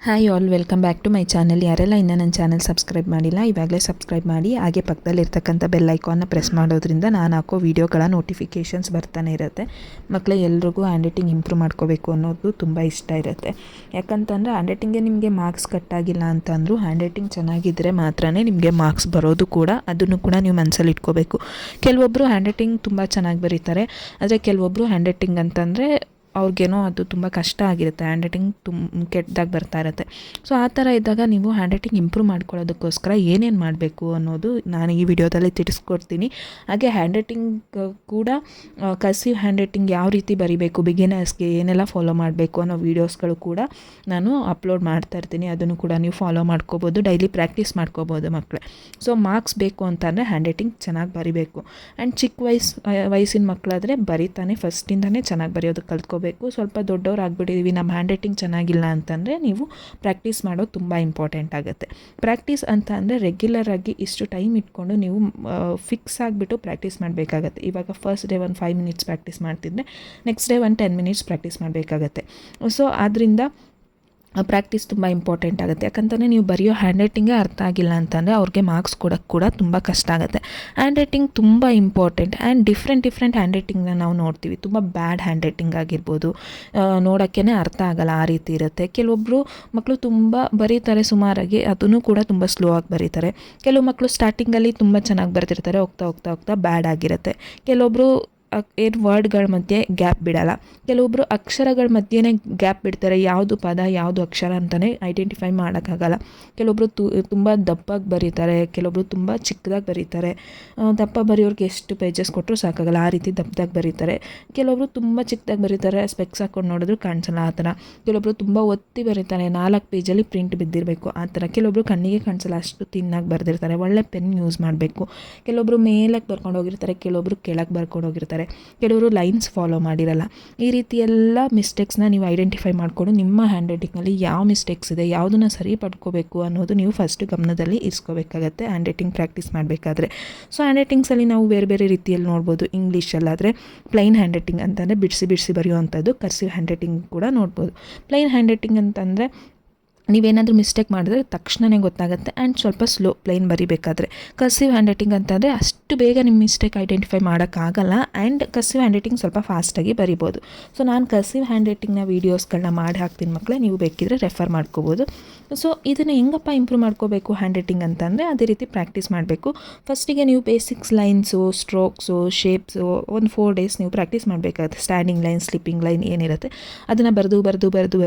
Hi all, welcome back to my channel. ಯಾರೆಲ್ಲ ಇನ್ನೂ ನನ್ನ ಚಾನಲ್ ಸಬ್ಸ್ಕ್ರೈಬ್ ಮಾಡಿಲ್ಲ, ಇವಾಗಲೇ ಸಬ್ಸ್ಕ್ರೈಬ್ ಮಾಡಿ. ಹಾಗೆ ಪಕ್ಕದಲ್ಲಿರ್ತಕ್ಕಂಥ ಬೆಲ್ ಐಕಾನ್ನ ಪ್ರೆಸ್ ಮಾಡೋದ್ರಿಂದ ನಾನು ಹಾಕೋ ವೀಡಿಯೋಗಳ ನೋಟಿಫಿಕೇಷನ್ಸ್ ಬರ್ತಾನೆ ಇರುತ್ತೆ. ಮಕ್ಕಳೇ, ಎಲ್ರಿಗೂ ಹ್ಯಾಂಡ್ ರೈಟಿಂಗ್ ಇಂಪ್ರೂವ್ ಮಾಡ್ಕೋಬೇಕು ಅನ್ನೋದು ತುಂಬ ಇಷ್ಟ ಇರುತ್ತೆ. ಯಾಕಂತಂದರೆ ಹ್ಯಾಂಡ್ ರೈಟಿಂಗ್ಗೆ ನಿಮಗೆ ಮಾರ್ಕ್ಸ್ ಕಟ್ಟಾಗಿಲ್ಲ ಅಂತಂದರೂ ಹ್ಯಾಂಡ್ ರೈಟಿಂಗ್ ಚೆನ್ನಾಗಿದ್ದರೆ ಮಾತ್ರ ನಿಮಗೆ ಮಾರ್ಕ್ಸ್ ಬರೋದು ಕೂಡ. ಅದನ್ನು ಕೂಡ ನೀವು ಮನಸ್ಸಲ್ಲಿ ಇಟ್ಕೋಬೇಕು. ಕೆಲವೊಬ್ಬರು ಹ್ಯಾಂಡ್ ರೈಟಿಂಗ್ ತುಂಬ ಚೆನ್ನಾಗಿ ಬರೀತಾರೆ, ಆದರೆ ಕೆಲವೊಬ್ಬರು ಹ್ಯಾಂಡ್ ರೈಟಿಂಗ್ ಅಂತಂದರೆ ಅವ್ರಿಗೇನೋ ಅದು ತುಂಬ ಕಷ್ಟ ಆಗಿರುತ್ತೆ, ಹ್ಯಾಂಡ್ ರೈಟಿಂಗ್ ಕೆಟ್ಟದಾಗಿ ಬರ್ತಾ ಇರುತ್ತೆ. ಸೊ ಆ ಥರ ಇದ್ದಾಗ ನೀವು ಹ್ಯಾಂಡ್ ರೈಟಿಂಗ್ ಇಂಪ್ರೂವ್ ಮಾಡ್ಕೊಳ್ಳೋದಕ್ಕೋಸ್ಕರ ಏನೇನು ಮಾಡಬೇಕು ಅನ್ನೋದು ನಾನು ಈ ವಿಡಿಯೋದಲ್ಲಿ ತಿಳಿಸ್ಕೊಡ್ತೀನಿ. ಹಾಗೆ ಹ್ಯಾಂಡ್ ರೈಟಿಂಗ್ ಕೂಡ ಕರ್ಸಿವ್ ಹ್ಯಾಂಡ್ ರೈಟಿಂಗ್ ಯಾವ ರೀತಿ ಬರಿಬೇಕು, ಬಿಗಿನರ್ಸ್ಗೆ ಏನೆಲ್ಲ ಫಾಲೋ ಮಾಡಬೇಕು ಅನ್ನೋ ವೀಡಿಯೋಸ್ಗಳು ಕೂಡ ನಾನು ಅಪ್ಲೋಡ್ ಮಾಡ್ತಾ ಇರ್ತೀನಿ. ಅದನ್ನು ಕೂಡ ನೀವು ಫಾಲೋ ಮಾಡ್ಕೋಬೋದು, ಡೈಲಿ ಪ್ರಾಕ್ಟೀಸ್ ಮಾಡ್ಕೋಬೋದು ಮಕ್ಕಳೇ. ಸೊ ಮಾರ್ಕ್ಸ್ ಬೇಕು ಅಂತಂದರೆ ಹ್ಯಾಂಡ್ ರೈಟಿಂಗ್ ಚೆನ್ನಾಗಿ ಬರಿಬೇಕು. ಆ್ಯಂಡ್ ಚಿಕ್ಕ ವಯಸ್ಸಿನ ಮಕ್ಕಳಾದರೆ ಬರೀತಾನೆ ಫಸ್ಟಿಂದನೇ ಚೆನ್ನಾಗಿ ಬರೆಯೋದು ಕಲ್ತ್ಕೋಬೇಕು. ಸ್ವಲ್ಪ ದೊಡ್ಡವ್ರು ಆಗಿಬಿಟ್ಟಿದ್ದೀವಿ, ನಮ್ಮ ಹ್ಯಾಂಡ್ ರೈಟಿಂಗ್ ಚೆನ್ನಾಗಿಲ್ಲ ಅಂತಂದರೆ ನೀವು ಪ್ರಾಕ್ಟೀಸ್ ಮಾಡೋದು ತುಂಬ ಇಂಪಾರ್ಟೆಂಟ್ ಆಗುತ್ತೆ. ಪ್ರಾಕ್ಟೀಸ್ ಅಂತ ಅಂದರೆ ರೆಗ್ಯುಲರ್ ಆಗಿ ಇಷ್ಟು ಟೈಮ್ ಇಟ್ಕೊಂಡು ನೀವು ಫಿಕ್ಸ್ ಆಗಿಬಿಟ್ಟು ಪ್ರಾಕ್ಟೀಸ್ ಮಾಡಬೇಕಾಗತ್ತೆ. ಇವಾಗ ಫಸ್ಟ್ ಡೇ ಒಂದು 5 ಮಿನಿಟ್ಸ್ ಪ್ರಾಕ್ಟೀಸ್ ಮಾಡ್ತಿದ್ದರೆ ನೆಕ್ಸ್ಟ್ ಡೇ ಒಂದು 10 ಮಿನಿಟ್ಸ್ ಪ್ರಾಕ್ಟೀಸ್ ಮಾಡಬೇಕಾಗತ್ತೆ. ಸೊ ಆದ್ದರಿಂದ ಪ್ರಾಕ್ಟೀಸ್ ತುಂಬ ಇಂಪಾರ್ಟೆಂಟ್ ಆಗುತ್ತೆ. ಯಾಕಂತಲೇ ನೀವು ಬರೆಯೋ ಹ್ಯಾಂಡ್ ರೈಟಿಂಗೇ ಅರ್ಥ ಆಗಿಲ್ಲ ಅಂತಂದರೆ ಅವ್ರಿಗೆ ಮಾರ್ಕ್ಸ್ ಕೊಡೋಕ್ಕೆ ಕೂಡ ತುಂಬ ಕಷ್ಟ ಆಗುತ್ತೆ. ಹ್ಯಾಂಡ್ ರೈಟಿಂಗ್ ತುಂಬ ಇಂಪಾರ್ಟೆಂಟ್. ಆ್ಯಂಡ್ ಡಿಫ್ರೆಂಟ್ ಹ್ಯಾಂಡ್ ರೈಟಿಂಗ್ನ ನಾವು ನೋಡ್ತೀವಿ. ತುಂಬ ಬ್ಯಾಡ್ ಹ್ಯಾಂಡ್ ರೈಟಿಂಗ್ ಆಗಿರ್ಬೋದು, ನೋಡೋಕ್ಕೇ ಅರ್ಥ ಆಗೋಲ್ಲ, ಆ ರೀತಿ ಇರುತ್ತೆ. ಕೆಲವೊಬ್ಬರು ಮಕ್ಕಳು ತುಂಬ ಬರೀತಾರೆ ಸುಮಾರಾಗಿ, ಅದನ್ನು ಕೂಡ ತುಂಬ ಸ್ಲೋ ಆಗಿ ಬರೀತಾರೆ. ಕೆಲವು ಮಕ್ಕಳು ಸ್ಟಾರ್ಟಿಂಗಲ್ಲಿ ತುಂಬ ಚೆನ್ನಾಗಿ ಬರ್ತಿರ್ತಾರೆ, ಹೋಗ್ತಾ ಬ್ಯಾಡ್ ಆಗಿರುತ್ತೆ. ಕೆಲವೊಬ್ಬರು ವರ್ಡ್ಗಳ ಮಧ್ಯೆ ಗ್ಯಾಪ್ ಬಿಡಲ್ಲ. ಕೆಲವೊಬ್ಬರು ಅಕ್ಷರಗಳ ಮಧ್ಯೆನೇ ಗ್ಯಾಪ್ ಬಿಡ್ತಾರೆ, ಯಾವುದು ಪದ ಯಾವುದು ಅಕ್ಷರ ಅಂತಲೇ ಐಡೆಂಟಿಫೈ ಮಾಡೋಕ್ಕಾಗಲ್ಲ. ಕೆಲವೊಬ್ಬರು ತುಂಬ ದಪ್ಪಾಗಿ ಬರೀತಾರೆ, ಕೆಲವೊಬ್ಬರು ತುಂಬ ಚಿಕ್ಕದಾಗಿ ಬರೀತಾರೆ. ದಪ್ಪ ಬರೆಯೋರಿಗೆ ಎಷ್ಟು ಪೇಜಸ್ ಕೊಟ್ಟರು ಸಾಕಾಗಲ್ಲ, ಆ ರೀತಿ ದಪ್ಪದಾಗಿ ಬರೀತಾರೆ. ಕೆಲವೊಬ್ಬರು ತುಂಬ ಚಿಕ್ಕದಾಗಿ ಬರೀತಾರೆ, ಸ್ಪೆಕ್ಸ್ ಹಾಕೊಂಡು ನೋಡಿದ್ರು ಕಾಣಿಸಲ್ಲ, ಆ ಥರ. ಕೆಲವೊಬ್ಬರು ತುಂಬ ಒತ್ತಿ ಬರೀತಾರೆ, 4 ಪೇಜಲ್ಲಿ ಪ್ರಿಂಟ್ ಬಿದ್ದಿರಬೇಕು, ಆ ಥರ. ಕೆಲವೊಬ್ಬರು ಕಣ್ಣಿಗೆ ಕಾಣಿಸಲ್ಲ, ಅಷ್ಟು ತಿನ್ನಾಗಿ ಬರೆದಿರ್ತಾರೆ. ಒಳ್ಳೆ ಪೆನ್ ಯೂಸ್ ಮಾಡಬೇಕು. ಕೆಲವೊಬ್ಬರು ಮೇಲಕ್ಕೆ ಬರ್ಕೊಂಡು ಹೋಗಿರ್ತಾರೆ, ಕೆಲವೊಬ್ಬರು ಕೆಳಗೆ ಬರ್ಕೊಂಡು ಹೋಗಿರ್ತಾರೆ. ಕೆಲವರು ಲೈನ್ಸ್ ಫಾಲೋ ಮಾಡಿರಲ್ಲ. ಈ ರೀತಿ ಎಲ್ಲ ಮಿಸ್ಟೇಕ್ಸ್ನ ನೀವು ಐಡೆಂಟಿಫೈ ಮಾಡಿಕೊಂಡು ನಿಮ್ಮ ಹ್ಯಾಂಡ್ ರೈಟಿಂಗಲ್ಲಿ ಯಾವ ಮಿಸ್ಟೇಕ್ಸ್ ಇದೆ, ಯಾವುದನ್ನು ಸರಿ ಪಡ್ಕೋಬೇಕು ಅನ್ನೋದು ನೀವು ಫಸ್ಟ್ ಗಮನದಲ್ಲಿ ಇರಿಸ್ಕೋಬೇಕಾಗತ್ತೆ ಹ್ಯಾಂಡ್ ರೈಟಿಂಗ್ ಪ್ರಾಕ್ಟೀಸ್ ಮಾಡಬೇಕಾದ್ರೆ. ಸೊ ಹ್ಯಾಂಡ್ ರೈಟಿಂಗ್ಸಲ್ಲಿ ನಾವು ಬೇರೆ ರೀತಿಯಲ್ಲಿ ನೋಡ್ಬೋದು. ಇಂಗ್ಲೀಷಲ್ಲಾದರೆ ಪ್ಲೈನ್ ಹ್ಯಾಂಡ್ ರೈಟಿಂಗ್ ಅಂತಂದರೆ ಬಿಡಿಸಿ ಬರೆಯುವಂಥದ್ದು. ಕರ್ಸಿವ್ ಹ್ಯಾಂಡ್ ರೈಟಿಂಗ್ ಕೂಡ ನೋಡ್ಬೋದು. ಪ್ಲೈನ್ ಹ್ಯಾಂಡ್ ರೈಟಿಂಗ್ ಅಂತಂದರೆ ನೀವೇನಾದರೂ ಮಿಸ್ಟೇಕ್ ಮಾಡಿದ್ರೆ ತಕ್ಷಣವೇ ಗೊತ್ತಾಗುತ್ತೆ. ಆ್ಯಂಡ್ ಸ್ವಲ್ಪ ಸ್ಲೋ ಪ್ಲೈನ್ ಬರಿಬೇಕಾದ್ರೆ. ಕರ್ಸಿವ್ ಹ್ಯಾಂಡ್ ರೈಟಿಂಗ್ ಅಂತಂದರೆ ಅಷ್ಟು ಬೇಗ ನಿಮ್ಮ ಮಿಸ್ಟೇಕ್ ಐಡೆಂಟಿಫೈ ಮಾಡೋಕ್ಕಾಗಲ್ಲ. ಆ್ಯಂಡ್ ಕರ್ಸಿವ್ ಹ್ಯಾಂಡ್ ರೈಟಿಂಗ್ ಸ್ವಲ್ಪ ಫಾಸ್ಟಾಗಿ ಬರಿಬೋದು. ಸೊ ನಾನು ಕರ್ಸಿವ್ ಹ್ಯಾಂಡ್ ರೈಟಿಂಗ್ನ ವೀಡಿಯೋಸ್ಗಳನ್ನ ಮಾಡಿ ಹಾಕ್ತೀನಿ ಮಕ್ಕಳೇ, ನೀವು ಬೇಕಿದ್ರೆ ರೆಫರ್ ಮಾಡ್ಕೋಬೋದು. ಸೊ ಇದನ್ನು ಹೆಂಗಪ್ಪ ಇಂಪ್ರೂವ್ ಮಾಡ್ಕೋಬೇಕು ಹ್ಯಾಂಡ್ ರೈಟಿಂಗ್ ಅಂತಂದರೆ ಅದೇ ರೀತಿ ಪ್ರಾಕ್ಟೀಸ್ ಮಾಡಬೇಕು. ಫಸ್ಟಿಗೆ ನೀವು ಬೇಸಿಕ್ಸ್, ಲೈನ್ಸು, ಸ್ಟ್ರೋಕ್ಸು, ಶೇಪ್ಸು ಒಂದು 4 ಡೇಸ್ ನೀವು ಪ್ರಾಕ್ಟೀಸ್ ಮಾಡಬೇಕಾಗುತ್ತೆ. ಸ್ಟ್ಯಾಂಡಿಂಗ್ ಲೈನ್, ಸ್ಲಿಪ್ಪಿಂಗ್ ಲೈನ್ ಏನಿರುತ್ತೆ ಅದನ್ನು ಬರೆದು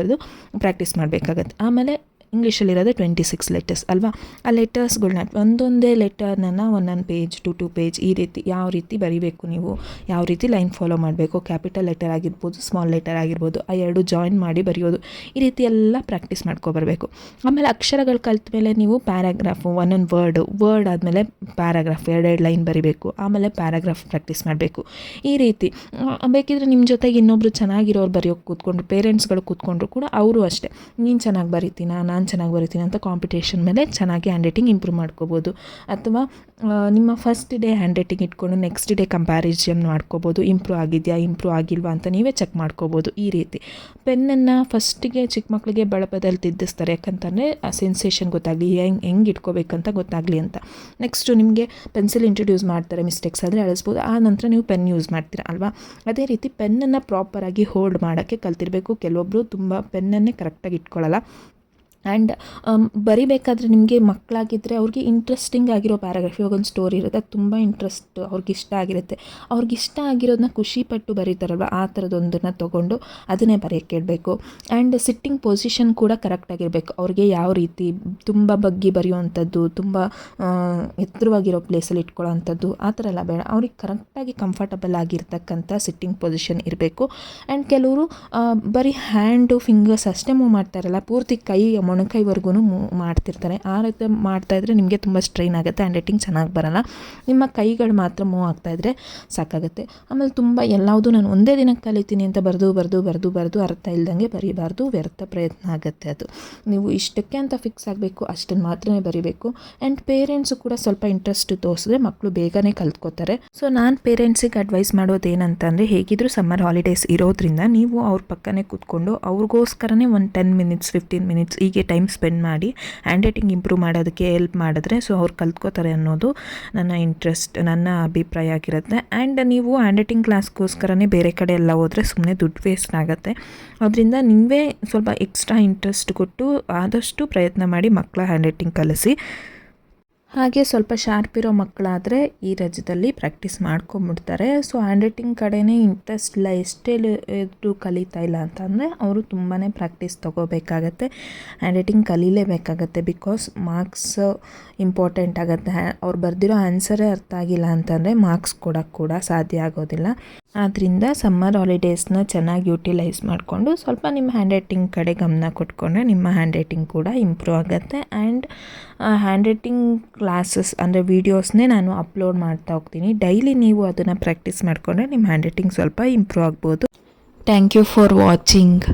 ಪ್ರಾಕ್ಟೀಸ್ ಮಾಡಬೇಕಾಗತ್ತೆ. ಆಮೇಲೆ ಇಂಗ್ಲೀಷಲ್ಲಿರೋದು 26 ಲೆಟರ್ಸ್ ಅಲ್ವಾ, ಆ ಲೆಟರ್ಸ್ಗಳನ್ನ ಒಂದೊಂದೇ ಲೆಟರ್ನ ಒಂದೊಂದು ಪೇಜ್ 2 ಪೇಜ್ ಈ ರೀತಿ ಯಾವ ರೀತಿ ಬರಿಬೇಕು, ನೀವು ಯಾವ ರೀತಿ ಲೈನ್ ಫಾಲೋ ಮಾಡಬೇಕು, ಕ್ಯಾಪಿಟಲ್ ಲೆಟರ್ ಆಗಿರ್ಬೋದು, ಸ್ಮಾಲ್ ಲೆಟರ್ ಆಗಿರ್ಬೋದು, ಆ 2 ಜಾಯಿನ್ ಮಾಡಿ ಬರೆಯೋದು, ಈ ರೀತಿ ಎಲ್ಲ ಪ್ರಾಕ್ಟೀಸ್ ಮಾಡ್ಕೊಬರ್ಬೇಕು. ಆಮೇಲೆ ಅಕ್ಷರಗಳು ಕಲ್ತ ಮೇಲೆ ನೀವು ಪ್ಯಾರಾಗ್ರಾಫು, ಒಂದೊಂದು ವರ್ಡ್ ಆದಮೇಲೆ ಪ್ಯಾರಾಗ್ರಾಫ್ 2 ಲೈನ್ ಬರಿಬೇಕು. ಆಮೇಲೆ ಪ್ಯಾರಾಗ್ರಾಫ್ ಪ್ರಾಕ್ಟೀಸ್ ಮಾಡಬೇಕು. ಈ ರೀತಿ ಬೇಕಿದ್ರೆ ನಿಮ್ಮ ಜೊತೆಗೆ ಇನ್ನೊಬ್ರು ಚೆನ್ನಾಗಿರೋರು ಬರೆಯೋಕ್ಕೆ ಕೂತ್ಕೊಂಡ್ರು, ಪೇರೆಂಟ್ಸ್ಗಳು ಕೂತ್ಕೊಂಡ್ರು ಕೂಡ ಅವರು ಅಷ್ಟೇ, ನೀನು ಚೆನ್ನಾಗಿ ಬರೀತೀನಾ, ನಾನು ಚೆನ್ನಾಗಿ ಬರೀತೀನಿ ಅಂತ ಕಾಂಪಿಟೇಷನ್ ಮೇಲೆ ಚೆನ್ನಾಗಿ ಹ್ಯಾಂಡ್ ರೈಟಿಂಗ್ ಇಂಪ್ರೂವ್ ಮಾಡ್ಕೋಬೋದು. ಅಥವಾ ನಿಮ್ಮ ಫಸ್ಟ್ ಡೇ ಹ್ಯಾಂಡ್ ರೈಟಿಂಗ್ ಇಟ್ಕೊಂಡು ನೆಕ್ಸ್ಟ್ ಡೇ ಕಂಪ್ಯಾರಿಸನ್ ಮಾಡ್ಕೋಬೋದು. ಇಂಪ್ರೂವ್ ಆಗಿದೆಯಾ, ಇಂಪ್ರೂವ್ ಆಗಿಲ್ವಾ ಅಂತ ನೀವೇ ಚೆಕ್ ಮಾಡ್ಕೋಬೋದು. ಈ ರೀತಿ ಪೆನ್ನನ್ನು ಫಸ್ಟಿಗೆ ಚಿಕ್ಕ ಮಕ್ಕಳಿಗೆ ಬಳಪದಲ್ಲಿ ತಿದ್ದಿಸ್ತಾರೆ, ಯಾಕಂತಂದರೆ ಆ ಸೆನ್ಸೇಷನ್ ಗೊತ್ತಾಗಲಿ, ಹೆಂಗೆ ಇಟ್ಕೋಬೇಕಂತ ಗೊತ್ತಾಗಲಿ ಅಂತ. ನೆಕ್ಸ್ಟು ನಿಮಗೆ ಪೆನ್ಸಿಲ್ ಇಂಟ್ರೊಡ್ಯೂಸ್ ಮಾಡ್ತಾರೆ, ಮಿಸ್ಟೇಕ್ಸ್ ಆದರೆ ಅಳಿಸ್ಬೋದು. ಆ ನಂತರ ನೀವು ಪೆನ್ ಯೂಸ್ ಮಾಡ್ತೀರಾ ಅಲ್ವಾ. ಅದೇ ರೀತಿ ಪೆನ್ನನ್ನು ಪ್ರಾಪರಾಗಿ ಹೋಲ್ಡ್ ಮಾಡೋಕ್ಕೆ ಕಲ್ತಿರಬೇಕು. ಕೆಲವೊಬ್ಬರು ತುಂಬ ಪೆನ್ನನ್ನೇ ಕರೆಕ್ಟಾಗಿ ಇಟ್ಕೊಳ್ಳಲ್ಲ. ಆ್ಯಂಡ್ ಬರಿಬೇಕಾದ್ರೆ ನಿಮಗೆ ಮಕ್ಕಳಾಗಿದ್ದರೆ ಅವ್ರಿಗೆ ಇಂಟ್ರೆಸ್ಟಿಂಗ್ ಆಗಿರೋ ಪ್ಯಾರಾಗ್ರಾಫ್, ಇವಾಗ ಒಂದು ಸ್ಟೋರಿ ಇರುತ್ತೆ, ಅದು ತುಂಬ ಇಂಟ್ರೆಸ್ಟ್ ಅವ್ರಿಗೆ ಇಷ್ಟ ಆಗಿರುತ್ತೆ, ಅವ್ರಿಗೆ ಇಷ್ಟ ಆಗಿರೋದನ್ನ ಖುಷಿಪಟ್ಟು ಬರೀತಾರಲ್ವ, ಆ ಥರದೊಂದನ್ನು ತೊಗೊಂಡು ಅದನ್ನೇ ಬರೆಯೋಕ್ಕೆ ಇಡಬೇಕು. ಆ್ಯಂಡ್ ಸಿಟ್ಟಿಂಗ್ ಪೊಸಿಷನ್ ಕೂಡ ಕರೆಕ್ಟಾಗಿರಬೇಕು. ಅವ್ರಿಗೆ ಯಾವ ರೀತಿ ತುಂಬ ಬಗ್ಗಿ ಬರೆಯುವಂಥದ್ದು, ತುಂಬ ಎತ್ತರವಾಗಿರೋ ಪ್ಲೇಸಲ್ಲಿ ಇಟ್ಕೊಳ್ಳೋ ಅಂಥದ್ದು ಆ ಥರ ಎಲ್ಲ ಬೇಡ. ಅವ್ರಿಗೆ ಕರೆಕ್ಟಾಗಿ ಕಂಫರ್ಟಬಲ್ ಆಗಿರ್ತಕ್ಕಂಥ ಸಿಟ್ಟಿಂಗ್ ಪೊಸಿಷನ್ ಇರಬೇಕು. ಆ್ಯಂಡ್ ಕೆಲವರು ಬರೀ ಹ್ಯಾಂಡು, ಫಿಂಗರ್ಸ್ ಅಷ್ಟೇ ಮೂವ್ ಮಾಡ್ತಾರಲ್ಲ, ಪೂರ್ತಿ ಕೈ ಮೊಣಕೈವರೆಗೂ ಮಾಡ್ತಿರ್ತಾರೆ. ಆ ರೀತಿ ಮಾಡ್ತಾಯಿದ್ರೆ ನಿಮಗೆ ತುಂಬ ಸ್ಟ್ರೈನ್ ಆಗುತ್ತೆ, ಹ್ಯಾಂಡ್ ರೈಟಿಂಗ್ ಚೆನ್ನಾಗಿ ಬರೋಲ್ಲ. ನಿಮ್ಮ ಕೈಗಳು ಮಾತ್ರ ಮೂವ್ ಆಗ್ತಾಯಿದ್ರೆ ಸಾಕಾಗುತ್ತೆ. ಆಮೇಲೆ ತುಂಬ ಎಲ್ಲವುದು ನಾನು ಒಂದೇ ದಿನಕ್ಕೆ ಕಲಿತೀನಿ ಅಂತ ಬರೆದು ಅರ್ಥ ಇಲ್ದಂಗೆ ಬರೀಬಾರ್ದು, ವ್ಯರ್ಥ ಪ್ರಯತ್ನ ಆಗುತ್ತೆ. ಅದು ನೀವು ಇಷ್ಟಕ್ಕೆ ಅಂತ ಫಿಕ್ಸ್ ಆಗಬೇಕು, ಅಷ್ಟನ್ನು ಮಾತ್ರನೇ ಬರೀಬೇಕು. ಆ್ಯಂಡ್ ಪೇರೆಂಟ್ಸು ಕೂಡ ಸ್ವಲ್ಪ ಇಂಟ್ರೆಸ್ಟ್ ತೋರಿಸಿದ್ರೆ ಮಕ್ಕಳು ಬೇಗನೆ ಕಲ್ತ್ಕೋತಾರೆ. ಸೊ ನಾನು ಪೇರೆಂಟ್ಸಿಗೆ ಅಡ್ವೈಸ್ ಮಾಡೋದೇನಂತಂದರೆ, ಹೇಗಿದ್ದರೂ ಸಮ್ಮರ್ ಹಾಲಿಡೇಸ್ ಇರೋದ್ರಿಂದ ನೀವು ಅವ್ರ ಪಕ್ಕನೇ ಕೂತ್ಕೊಂಡು ಅವ್ರಿಗೋಸ್ಕರನೇ ಒಂದು 10 ಮಿನಿಟ್ಸ್ 15 ಮಿನಿಟ್ಸ್ ಹೀಗೆ ಟೈಮ್ ಸ್ಪೆಂಡ್ ಮಾಡಿ ಹ್ಯಾಂಡ್ ರೈಟಿಂಗ್ ಇಂಪ್ರೂವ್ ಮಾಡೋದಕ್ಕೆ ಹೆಲ್ಪ್ ಮಾಡಿದ್ರೆ ಸೊ ಅವ್ರು ಕಲ್ತ್ಕೋತಾರೆ ಅನ್ನೋದು ನನ್ನ ಅಭಿಪ್ರಾಯ ಆಗಿರುತ್ತೆ. ಆ್ಯಂಡ್ ನೀವು ಹ್ಯಾಂಡ್ ರೈಟಿಂಗ್ ಕ್ಲಾಸ್ಗೋಸ್ಕರನೇ ಬೇರೆ ಕಡೆ ಎಲ್ಲ ಹೋದರೆ ಸುಮ್ಮನೆ ದುಡ್ಡು ವೇಸ್ಟ್ ಆಗುತ್ತೆ. ಅದರಿಂದ ನೀವೇ ಸ್ವಲ್ಪ ಎಕ್ಸ್ಟ್ರಾ ಇಂಟ್ರೆಸ್ಟ್ ಕೊಟ್ಟು ಆದಷ್ಟು ಪ್ರಯತ್ನ ಮಾಡಿ ಮಕ್ಕಳ ಹ್ಯಾಂಡ್ ರೈಟಿಂಗ್ ಕಲಿಸಿ. ಹಾಗೆ ಸ್ವಲ್ಪ ಶಾರ್ಪ್ ಇರೋ ಮಕ್ಕಳಾದರೆ ಈ ರಜದಲ್ಲಿ ಪ್ರಾಕ್ಟೀಸ್ ಮಾಡ್ಕೊಂಬಿಡ್ತಾರೆ. ಸೊ ಹ್ಯಾಂಡ್ ರೈಟಿಂಗ್ ಕಡೆನೇ ಇಂಟ್ರೆಸ್ಟ್ ಇಲ್ಲ, ಎಷ್ಟೇ ಕಲಿತಾ ಇಲ್ಲ ಅಂತಂದರೆ ಅವರು ತುಂಬಾ ಪ್ರಾಕ್ಟೀಸ್ ತೊಗೋಬೇಕಾಗತ್ತೆ. ಹ್ಯಾಂಡ್ ರೈಟಿಂಗ್ ಕಲೀಲೇಬೇಕಾಗತ್ತೆ, ಬಿಕಾಸ್ ಮಾರ್ಕ್ಸ್ ಇಂಪಾರ್ಟೆಂಟ್ ಆಗುತ್ತೆ. ಅವ್ರು ಬರೆದಿರೋ ಆನ್ಸರೇ ಅರ್ಥ ಆಗಿಲ್ಲ ಅಂತಂದರೆ ಮಾರ್ಕ್ಸ್ ಕೊಡೋಕ್ಕೆ ಕೂಡ ಸಾಧ್ಯ ಆಗೋದಿಲ್ಲ. ಆದ್ದರಿಂದ ಸಮ್ಮರ್ ಹಾಲಿಡೇಸ್ನ ಚೆನ್ನಾಗಿ ಯೂಟಿಲೈಸ್ ಮಾಡಿಕೊಂಡು ಸ್ವಲ್ಪ ನಿಮ್ಮ ಹ್ಯಾಂಡ್ ರೈಟಿಂಗ್ ಕಡೆ ಗಮನ ಕೊಟ್ಕೊಂಡ್ರೆ ನಿಮ್ಮ ಹ್ಯಾಂಡ್ ರೈಟಿಂಗ್ ಕೂಡ ಇಂಪ್ರೂವ್ ಆಗುತ್ತೆ. ಆ್ಯಂಡ್ ಹ್ಯಾಂಡ್ ರೈಟಿಂಗ್ ಕ್ಲಾಸಸ್ ಅಂದರೆ ವೀಡಿಯೋಸ್ನೇ ನಾನು ಅಪ್ಲೋಡ್ ಮಾಡ್ತಾ ಹೋಗ್ತೀನಿ. ಡೈಲಿ ನೀವು ಅದನ್ನು ಪ್ರಾಕ್ಟೀಸ್ ಮಾಡಿಕೊಂಡ್ರೆ ನಿಮ್ಮ ಹ್ಯಾಂಡ್ ರೈಟಿಂಗ್ ಸ್ವಲ್ಪ ಇಂಪ್ರೂವ್ ಆಗ್ಬೋದು. Thank you for watching.